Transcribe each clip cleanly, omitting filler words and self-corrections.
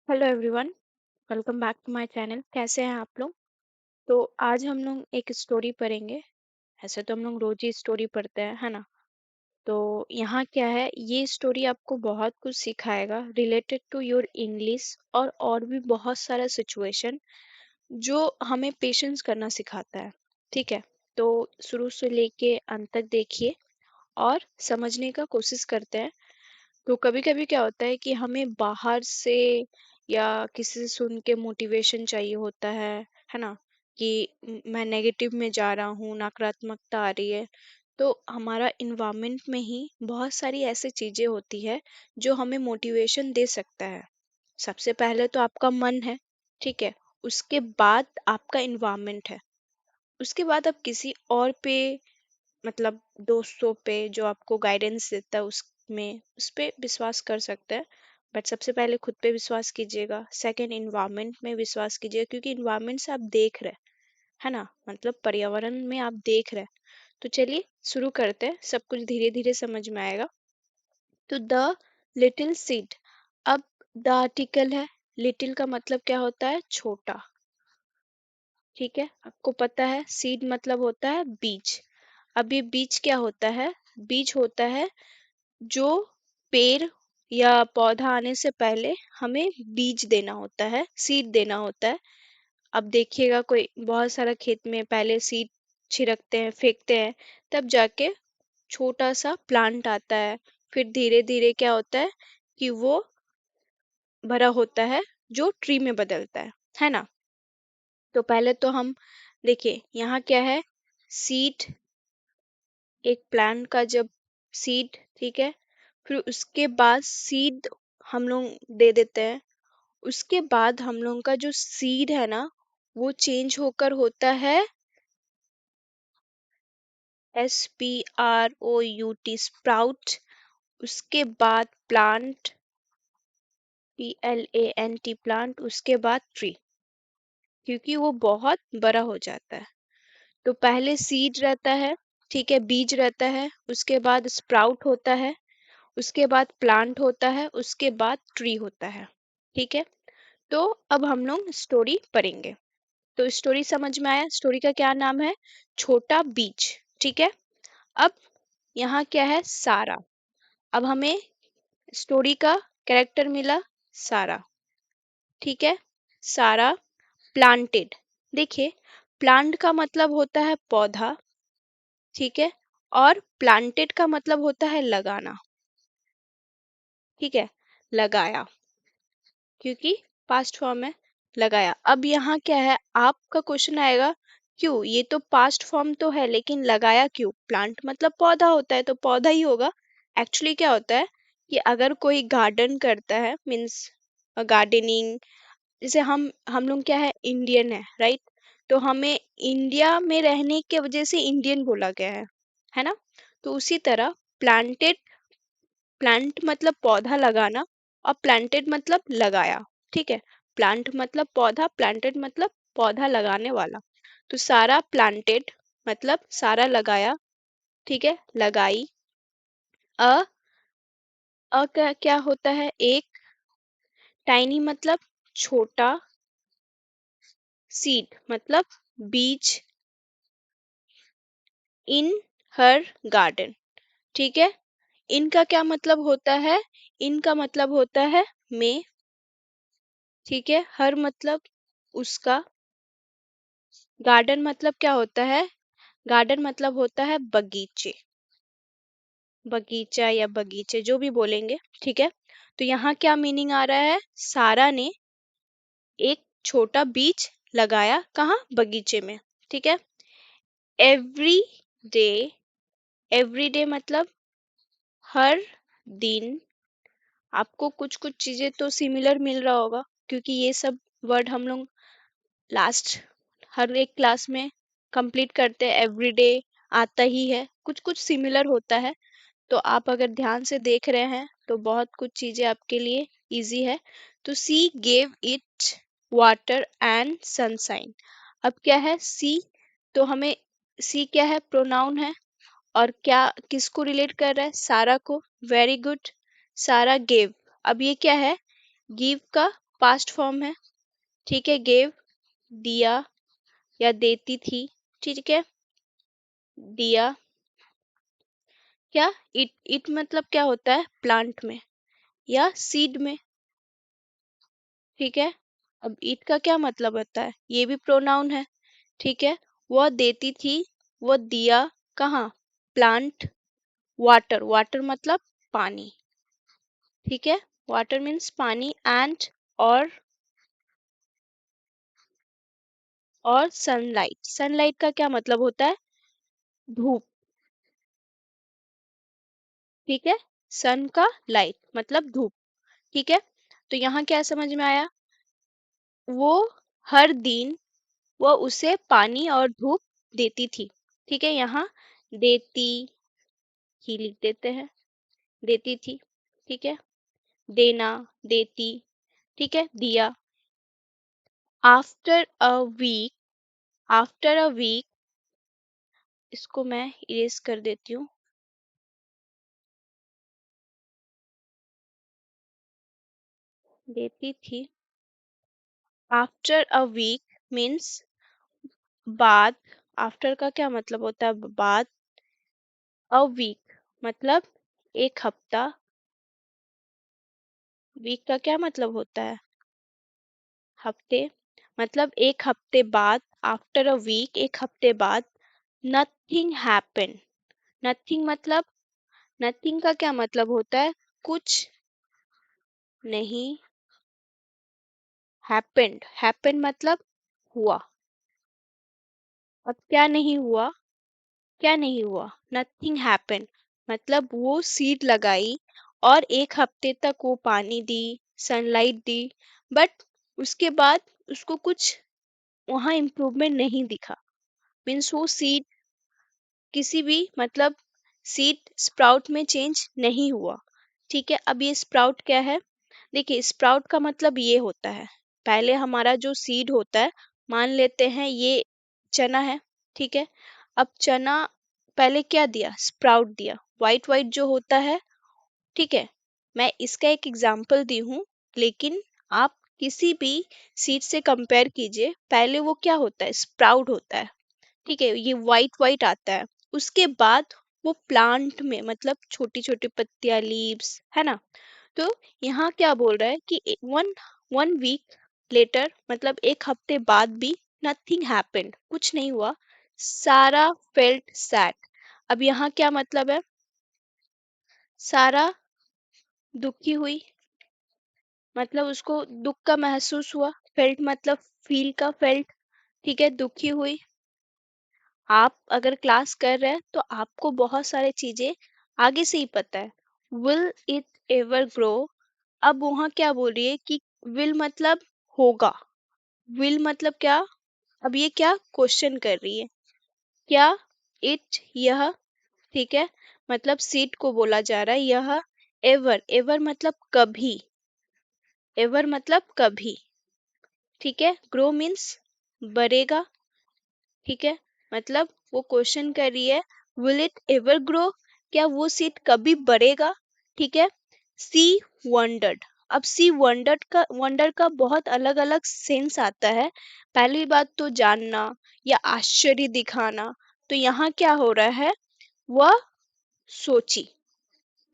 Hello everyone, welcome back to my channel. कैसे हैं आप लोग? तो आज हम लोग एक स्टोरी पढ़ेंगे। ऐसे तो हम लोग रोज ही स्टोरी पढ़ते हैं, है ना? तो यहाँ क्या है, ये स्टोरी आपको बहुत कुछ सिखाएगा रिलेटेड टू योर इंग्लिश और भी बहुत सारा सिचुएशन जो हमें पेशेंस करना सिखाता है। ठीक है, तो शुरू से लेके अंत तक देखिए और समझने का कोशिश करते हैं। तो कभी कभी क्या होता है कि हमें बाहर से या किसी से सुन के मोटिवेशन चाहिए होता है ना? कि मैं नेगेटिव में जा रहा हूँ, नकारात्मकता आ रही है। तो हमारा इन्वायरमेंट में ही बहुत सारी ऐसी चीजें होती है जो हमें मोटिवेशन दे सकता है। सबसे पहले तो आपका मन है, ठीक है। उसके बाद आपका इन्वायरमेंट है। उसके बाद आप किसी और पे, मतलब दोस्तों पे जो आपको गाइडेंस देता है उसमें उस पे विश्वास कर सकते हैं। बट सबसे पहले खुद पे विश्वास कीजिएगा, सेकंड इन्वायरमेंट में विश्वास कीजिएगा, क्योंकि इन्वायरमेंट से आप देख रहे हैं, है ना? मतलब पर्यावरण में आप देख रहे हैं। तो चलिए शुरू करते हैं, सब कुछ धीरे धीरे समझ में आएगा। तो द लिटिल सीड। अब द आर्टिकल है, लिटिल का मतलब क्या होता है? छोटा। ठीक है, आपको पता है सीड मतलब होता है बीज। अब ये बीज क्या होता है? बीज होता है जो पेड़ या पौधा आने से पहले हमें बीज देना होता है, सीड देना होता है। अब देखिएगा कोई बहुत सारा खेत में पहले सीड छिड़कते हैं, फेंकते हैं, तब जाके छोटा सा प्लांट आता है। फिर धीरे धीरे क्या होता है कि वो बड़ा होता है, जो ट्री में बदलता है ना? तो पहले तो हम देखिए यहाँ क्या है, सीड, एक प्लांट का जब सीड, ठीक है। फिर उसके बाद सीड हम लोग दे देते हैं। उसके बाद हम लोग का जो सीड है ना, वो चेंज होकर होता है SPROUT, स्प्राउट। उसके बाद प्लांट, PLANT, प्लांट। उसके बाद ट्री, क्योंकि वो बहुत बड़ा हो जाता है। तो पहले सीड रहता है, ठीक है, बीज रहता है। उसके बाद स्प्राउट होता है। उसके बाद प्लांट होता है। उसके बाद ट्री होता है। ठीक है, तो अब हम लोग स्टोरी पढ़ेंगे। तो स्टोरी समझ में आया? स्टोरी का क्या नाम है? छोटा बीज। ठीक है। अब यहाँ क्या है? सारा। अब हमें स्टोरी का कैरेक्टर मिला, सारा। ठीक है, सारा प्लांटेड। देखिए, प्लांट का मतलब होता है पौधा, ठीक है। और प्लांटेड का मतलब होता है लगाना, ठीक है। लगाया, क्योंकि पास्ट फॉर्म है, लगाया। अब यहाँ क्या है, आपका क्वेश्चन आएगा, क्यों? ये तो पास्ट फॉर्म तो है, लेकिन लगाया क्यों? प्लांट मतलब पौधा होता है, तो पौधा ही होगा। एक्चुअली क्या होता है कि अगर कोई गार्डन करता है, मीन्स गार्डनिंग, जैसे हम लोग क्या है, इंडियन है, राइट? तो हमें इंडिया में रहने की वजह से इंडियन बोला गया है ना? तो उसी तरह प्लांटेड, प्लांट मतलब पौधा लगाना, और प्लांटेड मतलब लगाया, ठीक है। प्लांट मतलब पौधा, प्लांटेड मतलब पौधा लगाने वाला। तो सारा प्लांटेड मतलब सारा लगाया, ठीक है, लगाई। अ क्या होता है? एक। टाइनी मतलब छोटा। सीड मतलब बीज। इन हर गार्डन, ठीक है। इनका क्या मतलब होता है? इनका मतलब होता है में, ठीक है। हर मतलब उसका। गार्डन मतलब क्या होता है? गार्डन मतलब होता है बगीचे, बगीचा या बगीचे, जो भी बोलेंगे, ठीक है। तो यहाँ क्या मीनिंग आ रहा है? सारा ने एक छोटा बीज लगाया, कहाँ? बगीचे में, ठीक है। एवरी डे, एवरी डे मतलब हर दिन। आपको कुछ कुछ चीजें तो सिमिलर मिल रहा होगा, क्योंकि ये सब वर्ड हम लोग लास्ट हर एक क्लास में कंप्लीट करते हैं। एवरीडे आता ही है, कुछ कुछ सिमिलर होता है। तो आप अगर ध्यान से देख रहे हैं तो बहुत कुछ चीजें आपके लिए इजी है। तो she gave it water and sunshine. अब क्या है? सी, तो हमें सी क्या है? प्रोनाउन है। और क्या, किसको रिलेट कर रहा है? सारा को। वेरी गुड, सारा गेव। अब ये क्या है? गिव का पास्ट फॉर्म है, ठीक है। गेव, दिया या देती थी, ठीक है। दिया क्या, इट मतलब क्या होता है, प्लांट में या सीड में, ठीक है। अब इट का क्या मतलब होता है, ये भी प्रोनाउन है, ठीक है। वह देती थी, वो दिया कहाँ, प्लांट। वाटर, वाटर मतलब पानी, ठीक है। वाटर मीन्स पानी। एंड और सनलाइट, सनलाइट का क्या मतलब होता है, धूप, ठीक है। सन का लाइट मतलब धूप, ठीक है। तो यहाँ क्या समझ में आया, वो हर दिन वो उसे पानी और धूप देती थी, ठीक है। यहाँ देती ही लिख देते हैं, देती थी, ठीक है। देना, देती, ठीक है। दिया। After a week, after a week, इसको मैं इरेज कर देती हूँ। देती थी, आफ्टर अ वीक मीन्स बाद। आफ्टर का क्या मतलब होता है, बाद। अ वीक मतलब एक हफ्ता। वीक का क्या मतलब होता है, हफ्ते। मतलब एक हफ्ते बाद, आफ्टर अ वीक एक हफ्ते बाद, नथिंग हैपन। नथिंग मतलब, नथिंग का क्या मतलब होता है, कुछ नहीं। हैपेंड, हैपन मतलब हुआ। अब क्या नहीं हुआ, क्या नहीं हुआ, नथिंग हैपन। मतलब वो सीड लगाई और एक हफ्ते तक वो पानी दी, सनलाइट दी, बट उसके बाद उसको कुछ वहां इम्प्रूवमेंट नहीं दिखा। मीन्स वो सीड किसी भी मतलब सीड स्प्राउट में चेंज नहीं हुआ, ठीक है। अब ये स्प्राउट क्या है, देखिए स्प्राउट का मतलब ये होता है, पहले हमारा जो सीड होता है, मान लेते हैं ये चना है, ठीक है। अब चना पहले क्या दिया, स्प्राउट दिया, वाइट वाइट जो होता है, ठीक है। मैं इसका एक एग्जांपल दी हूँ, लेकिन आप किसी भी सीड से कंपेयर कीजिए, पहले वो क्या होता है, स्प्राउट होता है, ठीक है। ये वाइट वाइट आता है, उसके बाद वो प्लांट में मतलब छोटी छोटी पत्तियां, लीव्स, है ना। तो यहाँ क्या बोल रहा है कि वन वन वीक लेटर मतलब एक हफ्ते बाद भी नथिंग हैपेंड, कुछ नहीं हुआ। सारा फेल्ट सैड। अब यहाँ क्या मतलब है, सारा दुखी हुई, मतलब उसको दुख का महसूस हुआ। फेल्ट मतलब फील का फेल्ट, ठीक है, दुखी हुई। आप अगर क्लास कर रहे हैं तो आपको बहुत सारे चीजें आगे से ही पता है। विल इट एवर ग्रो, अब वहां क्या बोल रही है कि विल मतलब होगा, विल मतलब क्या, अब ये क्या क्वेश्चन कर रही है, क्या इट यह, ठीक है। मतलब सीट को बोला जा रहा है, यह एवर, एवर मतलब कभी, एवर मतलब कभी, ठीक है। ग्रो मीन्स बढ़ेगा, ठीक है। मतलब वो क्वेश्चन कर रही है, विल इट एवर ग्रो, क्या वो सीड कभी बढ़ेगा, ठीक है। सी वंडर्ड, अब सी वंडर्ड का, वंडर का बहुत अलग अलग सेंस आता है। पहली बात तो जानना या आश्चर्य दिखाना, तो यहाँ क्या हो रहा है, वह सोची,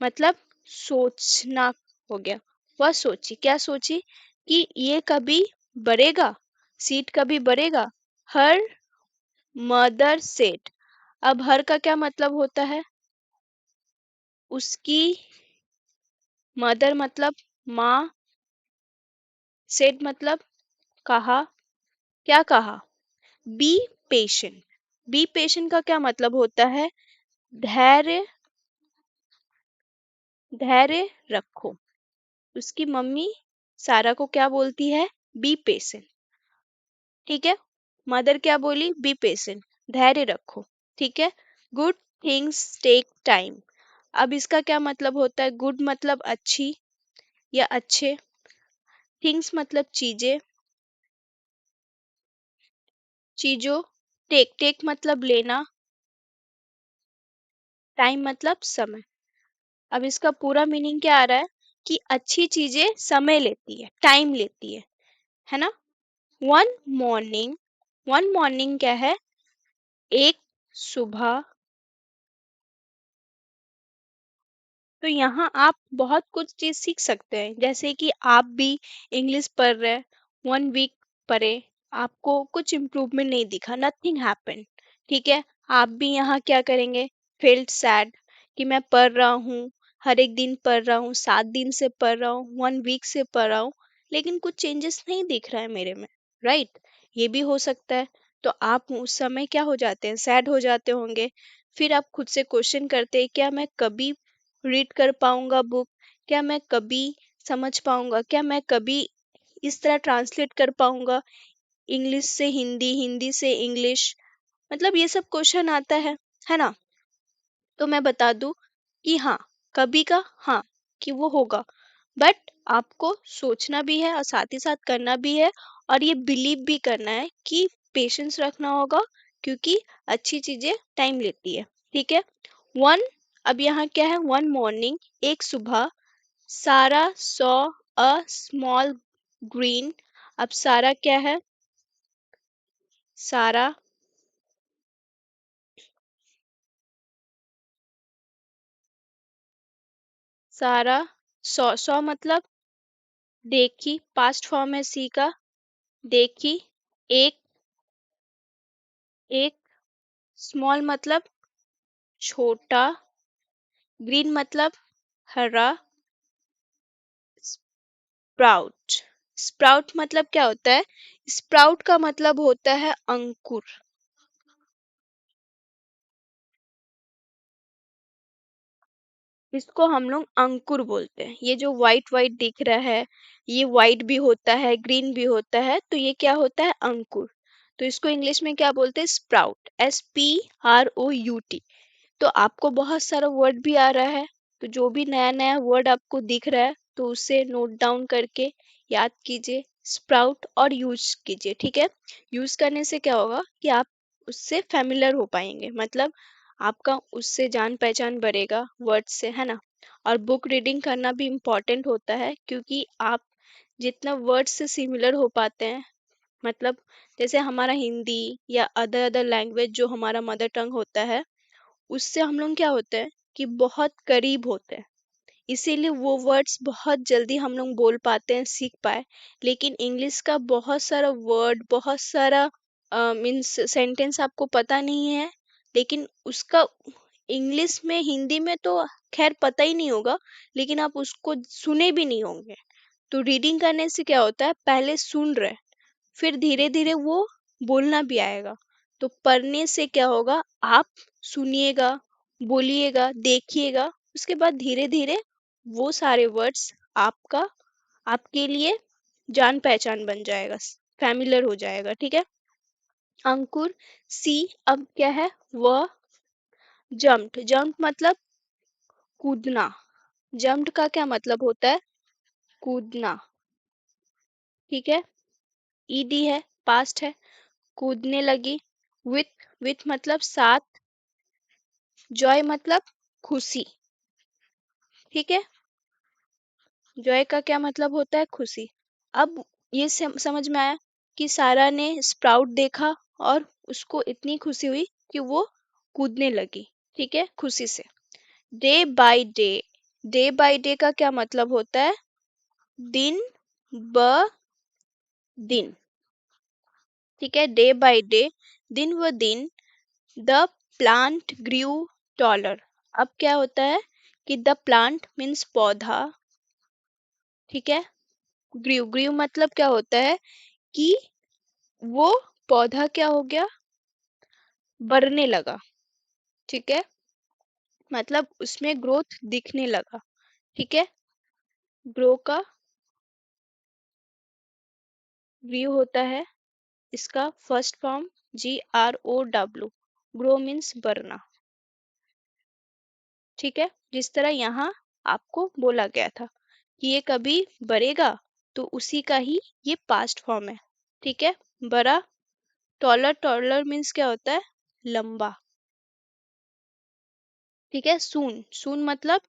मतलब सोचना हो गया। वह सोची, क्या सोची, कि ये कभी बढ़ेगा, सीट कभी बढ़ेगा। हर मदर सेड, अब हर का क्या मतलब होता है, उसकी। मदर मतलब माँ, सेड मतलब कहा, क्या कहा, बी पेशेंट। बी पेशेंट का क्या मतलब होता है, धैर्य, धैर्य रखो। उसकी मम्मी सारा को क्या बोलती है, बी पेशेंट, ठीक है। मदर क्या बोली, बी पेशेंट, धैर्य रखो, ठीक है। गुड थिंग्स टेक टाइम, अब इसका क्या मतलब होता है, गुड मतलब अच्छी या अच्छे, थिंग्स मतलब चीजें, चीजों, टेक, टेक मतलब लेना, टाइम मतलब समय। अब इसका पूरा मीनिंग क्या आ रहा है, कि अच्छी चीजें समय लेती है, टाइम लेती है ना। वन मॉर्निंग, वन मॉर्निंग क्या है, एक सुबह। तो यहाँ आप बहुत कुछ चीज सीख सकते हैं, जैसे कि आप भी इंग्लिश पढ़ रहे हैं, 1 वीक पढ़े, आपको कुछ इम्प्रूवमेंट नहीं दिखा, नथिंग हैपन, ठीक है। आप भी यहाँ क्या करेंगे, फील्ड सैड कि मैं पढ़ रहा हूँ, हर एक दिन पढ़ रहा हूँ, 7 दिन से पढ़ रहा हूँ, 1 वीक से पढ़ रहा हूँ, लेकिन कुछ चेंजेस नहीं दिख रहा है मेरे में, राइट। ये भी हो सकता है। तो आप उस समय क्या हो जाते हैं, सैड हो जाते होंगे। फिर आप खुद से क्वेश्चन करते हैं, क्या मैं कभी रीड कर पाऊंगा बुक, क्या मैं कभी समझ पाऊंगा, क्या मैं कभी इस तरह ट्रांसलेट कर पाऊंगा, इंग्लिश से हिंदी, हिंदी से इंग्लिश, मतलब ये सब क्वेश्चन आता है ना। तो मैं बता दूं कि हाँ, कभी का हाँ, कि वो होगा, बट आपको सोचना भी है और साथ ही साथ करना भी है, और ये बिलीव भी करना है कि पेशेंस रखना होगा, क्योंकि अच्छी चीजें टाइम लेती है, ठीक है। वन, अब यहाँ क्या है, वन मॉर्निंग, एक सुबह, सारा सॉ अ स्मॉल ग्रीन। अब सारा क्या है, सारा, सारा, सॉ मतलब देखी, पास्ट फॉर्म है सी का, देखी, एक, एक, स्मॉल मतलब छोटा, ग्रीन मतलब हरा, स्प्राउट, स्प्राउट मतलब क्या होता है, स्प्राउट का मतलब होता है अंकुर। इसको हम लोग अंकुर बोलते हैं। ये जो वाइट वाइट दिख रहा है, ये वाइट भी होता है, ग्रीन भी होता है, तो ये क्या होता है, अंकुर। तो इसको इंग्लिश में क्या बोलते हैं, स्प्राउट, SPROUT। तो आपको बहुत सारा वर्ड भी आ रहा है, तो जो भी नया नया वर्ड आपको दिख रहा है, तो उसे नोट डाउन करके याद कीजिए, स्प्राउट, और यूज कीजिए, ठीक है। यूज करने से क्या होगा कि आप उससे फेमिलियर हो पाएंगे, मतलब आपका उससे जान पहचान बढ़ेगा वर्ड से, है ना। और बुक रीडिंग करना भी इम्पोर्टेंट होता है, क्योंकि आप जितना वर्ड से सिमिलर हो पाते हैं, मतलब जैसे हमारा हिंदी या अदर अदर लैंग्वेज जो हमारा मदर टंग होता है, उससे हम लोग क्या होते हैं कि बहुत करीब होते हैं, इसीलिए वो वर्ड्स बहुत जल्दी हम लोग बोल पाते हैं, सीख पाए। लेकिन इंग्लिश का बहुत सारा वर्ड, बहुत सारा मीन्स सेंटेंस आपको पता नहीं है, लेकिन उसका इंग्लिश में, हिंदी में तो खैर पता ही नहीं होगा, लेकिन आप उसको सुने भी नहीं होंगे। तो रीडिंग करने से क्या होता है, पहले सुन रहे, फिर धीरे धीरे वो बोलना भी आएगा। तो पढ़ने से क्या होगा, आप सुनिएगा, बोलिएगा, देखिएगा, उसके बाद धीरे धीरे वो सारे वर्ड्स आपका, आपके लिए जान पहचान बन जाएगा, फैमिलियर हो जाएगा, ठीक है। अंकुर, सी, अब क्या है, वह, जम्प, जम्प मतलब कूदना, जम्प का क्या मतलब होता है, कूदना, ठीक है। ईडी है, पास्ट है, कूदने लगी। विथ मतलब साथ, जॉय मतलब खुशी, ठीक है। जॉय का क्या मतलब होता है, खुशी। अब ये समझ में आया कि सारा ने स्प्राउट देखा और उसको इतनी खुशी हुई कि वो कूदने लगी, ठीक है, खुशी से। Day by day, day by day का क्या मतलब होता है, दिन ब दिन, ठीक है। डे बाय डे, दिन व दिन, द प्लांट ग्रीव टॉलर। अब क्या होता है कि द प्लांट मीन्स पौधा, ठीक है। ग्रीव, ग्रीव मतलब क्या होता है कि वो पौधा क्या हो गया, बढ़ने लगा, ठीक है, मतलब उसमें ग्रोथ दिखने लगा, ठीक है। ग्रो का ग्रीव होता है, इसका first form GROW, grow means बढ़ना, ठीक है। जिस तरह यहाँ आपको बोला गया था कि ये कभी बढ़ेगा, तो उसी का ही ये पास्ट फॉर्म है, ठीक है। बड़ा, टॉलर, टॉलर मीन्स क्या होता है, लंबा, ठीक है। सून, सून मतलब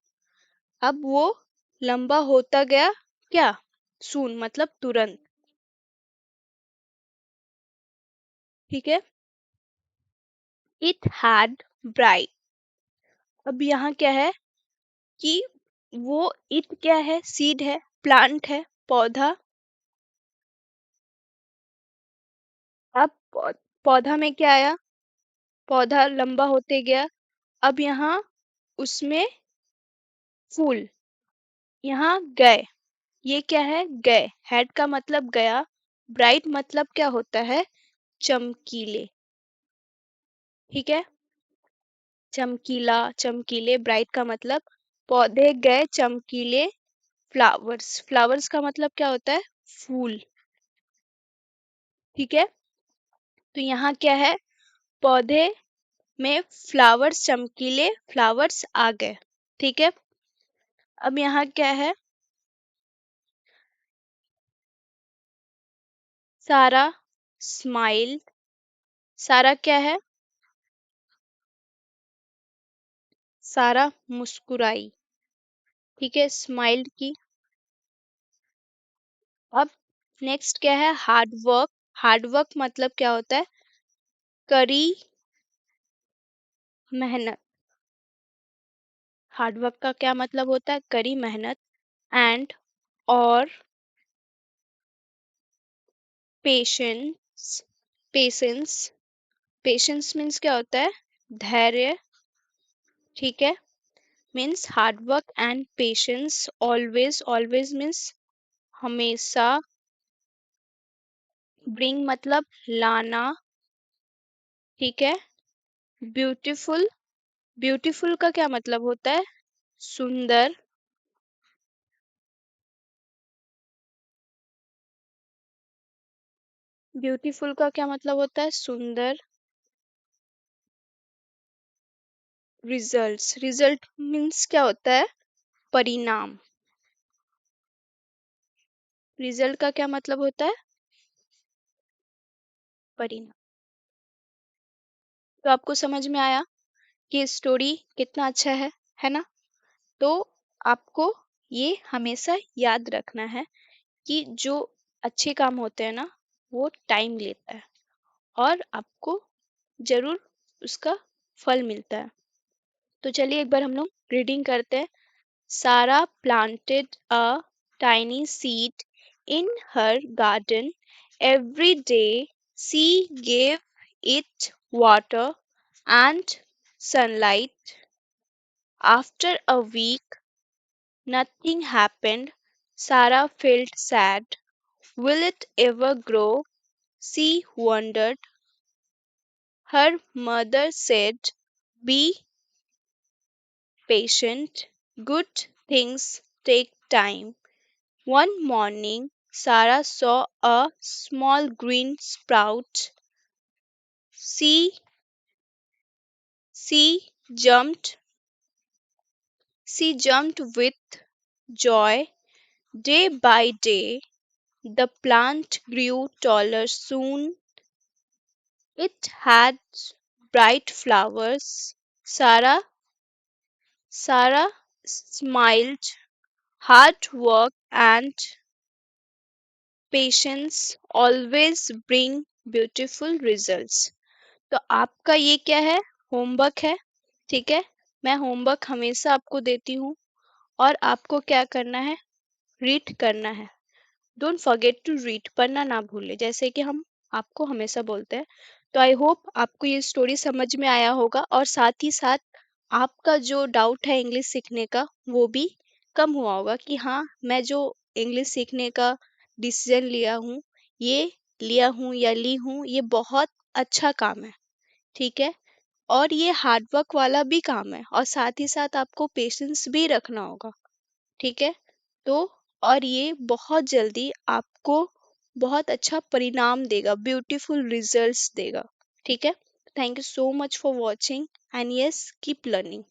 अब वो लंबा होता गया क्या? सून मतलब तुरंत। ठीक है। It had bright. अब यहाँ क्या है कि वो इट क्या है? सीड है, प्लांट है, पौधा। अब पौधा में क्या आया? पौधा लंबा होते गया। अब यहाँ उसमें फूल। यहाँ गए। ये क्या है? गए। हेड का मतलब गया। ब्राइट मतलब क्या होता है? चमकीले। ठीक है। चमकीला, चमकीले, ब्राइट का मतलब पौधे गए चमकीले। फ्लावर्स, फ्लावर्स का मतलब क्या होता है? फूल। ठीक है। तो यहाँ क्या है? पौधे में फ्लावर्स, चमकीले फ्लावर्स आ गए। ठीक है। अब यहाँ क्या है? सारा स्माइल। सारा क्या है? सारा मुस्कुराई। ठीक है, स्माइल की। अब नेक्स्ट क्या है? Hard work. हार्ड वर्क मतलब क्या होता है? कड़ी मेहनत। हार्ड वर्क का क्या मतलब होता है? कड़ी मेहनत। एंड और पेशेंस। पेशेंस। पेशेंस मीन्स क्या होता है? धैर्य। ठीक है। Means hard work and patience always. Always means हमेशा। ब्रिंग मतलब लाना। ठीक है। ब्यूटीफुल। ब्यूटीफुल का क्या मतलब होता है? सुंदर। ब्यूटीफुल का क्या मतलब होता है? सुंदर। रिजल्ट्स। रिजल्ट मीन्स क्या होता है? परिणाम। रिजल्ट का क्या मतलब होता है? परिणाम। तो आपको समझ में आया कि स्टोरी कितना अच्छा है ना? तो आपको ये हमेशा याद रखना है कि जो अच्छे काम होते हैं ना, वो टाइम लेता है और आपको जरूर उसका फल मिलता है। तो चलिए एक बार हम लोग रीडिंग करते हैं। सारा planted a tiny seed in her garden. Every day she gave it water and sunlight. After a week, nothing happened. Sarah felt sad. Will it ever grow? She wondered. Her mother said, be patient. Good things take time. One morning, Sarah saw a small green sprout. She, she jumped. She jumped with joy. Day by day, the plant grew taller. Soon, it had bright flowers. Sarah smiled. Hard work and patience always bring beautiful results. तो आपका ये क्या है? Homework है। ठीक है। मैं homework हमेशा आपको देती हूँ और आपको क्या करना है? रीड करना है। Don't forget to read. पढ़ना ना भूले, जैसे कि हम आपको हमेशा बोलते हैं। तो आई होप आपको ये स्टोरी समझ में आया होगा और साथ ही साथ आपका जो डाउट है इंग्लिश सीखने का वो भी कम हुआ होगा कि हाँ, मैं जो इंग्लिश सीखने का डिसीजन लिया हूँ या ली हूँ, ये बहुत अच्छा काम है। ठीक है। और ये हार्ड वर्क वाला भी काम है और साथ ही साथ आपको पेशेंस भी रखना होगा। ठीक है। तो और ये बहुत जल्दी आपको बहुत अच्छा परिणाम देगा, ब्यूटीफुल रिजल्ट्स देगा। ठीक है। Thank you so much for watching and yes keep learning.